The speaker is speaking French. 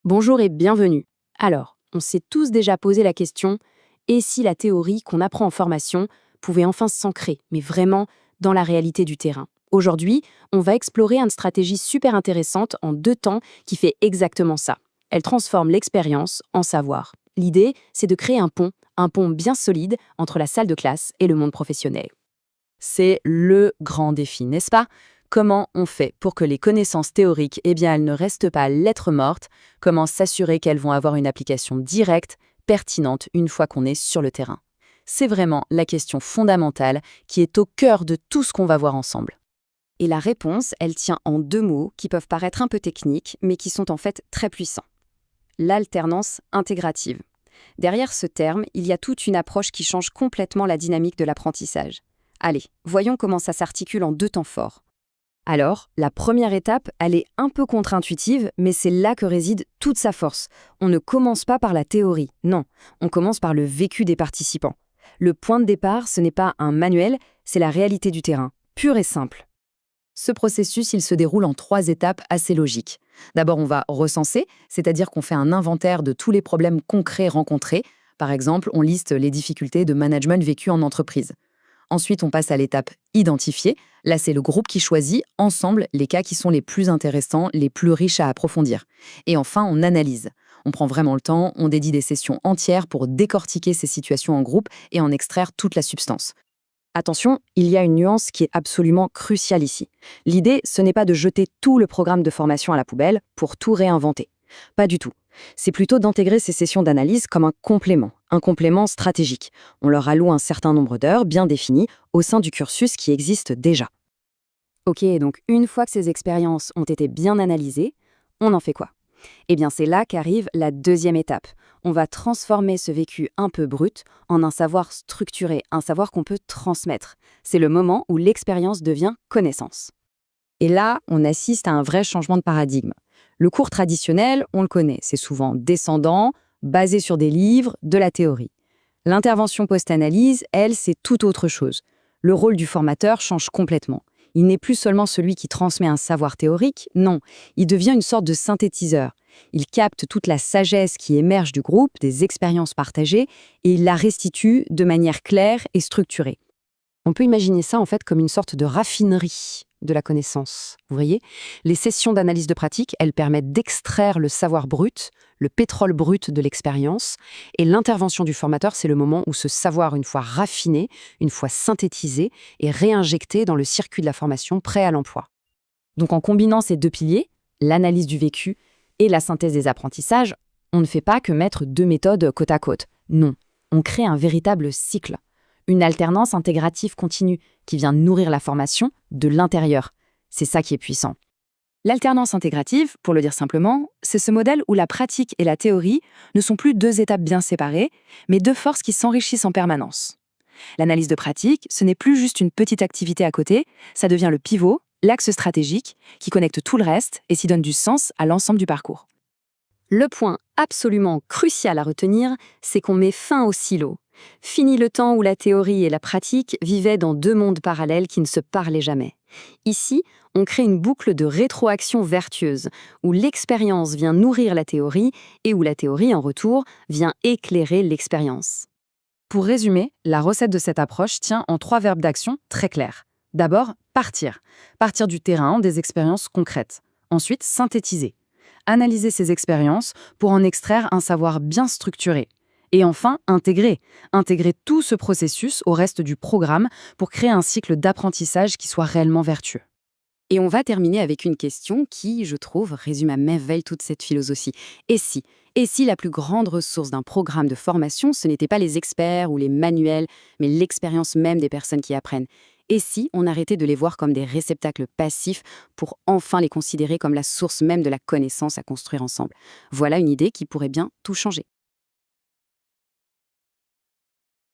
Bonjour et bienvenue. Alors, on s'est tous déjà posé la question, et si la théorie qu'on apprend en formation pouvait enfin s'ancrer, mais vraiment dans la réalité du terrain? Aujourd'hui, on va explorer une stratégie super intéressante en 2 temps qui fait exactement ça. Elle transforme l'expérience en savoir. L'idée, c'est de créer un pont bien solide entre la salle de classe et le monde professionnel. C'est le grand défi, n'est-ce pas? Comment on fait pour que les connaissances théoriques, elles ne restent pas lettres mortes? Comment s'assurer qu'elles vont avoir une application directe, pertinente, une fois qu'on est sur le terrain? C'est vraiment la question fondamentale qui est au cœur de tout ce qu'on va voir ensemble. Et la réponse, elle tient en 2 mots qui peuvent paraître un peu techniques, mais qui sont en fait très puissants. L'alternance intégrative. Derrière ce terme, il y a toute une approche qui change complètement la dynamique de l'apprentissage. Allez, voyons comment ça s'articule en 2 temps forts. Alors, la première étape, elle est un peu contre-intuitive, mais c'est là que réside toute sa force. On ne commence pas par la théorie, non, on commence par le vécu des participants. Le point de départ, ce n'est pas un manuel, c'est la réalité du terrain, pure et simple. Ce processus, il se déroule en 3 étapes assez logiques. D'abord, on va recenser, c'est-à-dire qu'on fait un inventaire de tous les problèmes concrets rencontrés. Par exemple, on liste les difficultés de management vécues en entreprise. Ensuite, on passe à l'étape identifier. Là, c'est le groupe qui choisit ensemble les cas qui sont les plus intéressants, les plus riches à approfondir. Et enfin, on analyse. On prend vraiment le temps, on dédie des sessions entières pour décortiquer ces situations en groupe et en extraire toute la substance. Attention, il y a une nuance qui est absolument cruciale ici. L'idée, ce n'est pas de jeter tout le programme de formation à la poubelle pour tout réinventer. Pas du tout. C'est plutôt d'intégrer ces sessions d'analyse comme un complément stratégique. On leur alloue un certain nombre d'heures bien définies au sein du cursus qui existe déjà. Ok, donc une fois que ces expériences ont été bien analysées, on en fait quoi? Eh bien, c'est là qu'arrive la deuxième étape. On va transformer ce vécu un peu brut en un savoir structuré, un savoir qu'on peut transmettre. C'est le moment où l'expérience devient connaissance. Et là, on assiste à un vrai changement de paradigme. Le cours traditionnel, on le connaît, c'est souvent descendant, basé sur des livres, de la théorie. L'intervention post-analyse, elle, c'est tout autre chose. Le rôle du formateur change complètement. Il n'est plus seulement celui qui transmet un savoir théorique, non, il devient une sorte de synthétiseur. Il capte toute la sagesse qui émerge du groupe, des expériences partagées, et il la restitue de manière claire et structurée. On peut imaginer ça en fait comme une sorte de raffinerie de la connaissance. Vous voyez, les sessions d'analyse de pratique, elles permettent d'extraire le savoir brut, le pétrole brut de l'expérience, et l'intervention du formateur, c'est le moment où ce savoir, une fois raffiné, une fois synthétisé, est réinjecté dans le circuit de la formation prêt à l'emploi. Donc en combinant ces 2 piliers, l'analyse du vécu et la synthèse des apprentissages, on ne fait pas que mettre 2 méthodes côte à côte. Non, on crée un véritable cycle. Une alternance intégrative continue qui vient nourrir la formation de l'intérieur. C'est ça qui est puissant. L'alternance intégrative, pour le dire simplement, c'est ce modèle où la pratique et la théorie ne sont plus 2 étapes bien séparées, mais 2 forces qui s'enrichissent en permanence. L'analyse de pratique, ce n'est plus juste une petite activité à côté, ça devient le pivot, l'axe stratégique, qui connecte tout le reste et s'y donne du sens à l'ensemble du parcours. Le point absolument crucial à retenir, c'est qu'on met fin au silo. Fini le temps où la théorie et la pratique vivaient dans 2 mondes parallèles qui ne se parlaient jamais. Ici, on crée une boucle de rétroaction vertueuse, où l'expérience vient nourrir la théorie et où la théorie, en retour, vient éclairer l'expérience. Pour résumer, la recette de cette approche tient en 3 verbes d'action très clairs. D'abord, partir. Partir du terrain, des expériences concrètes. Ensuite, synthétiser. Analyser ces expériences pour en extraire un savoir bien structuré. Et enfin, intégrer. Intégrer tout ce processus au reste du programme pour créer un cycle d'apprentissage qui soit réellement vertueux. Et on va terminer avec une question qui, je trouve, résume à merveille toute cette philosophie. Et si Et si la plus grande ressource d'un programme de formation, ce n'était pas les experts ou les manuels, mais l'expérience même des personnes qui apprennent? Et si on arrêtait de les voir comme des réceptacles passifs pour enfin les considérer comme la source même de la connaissance à construire ensemble? Voilà une idée qui pourrait bien tout changer.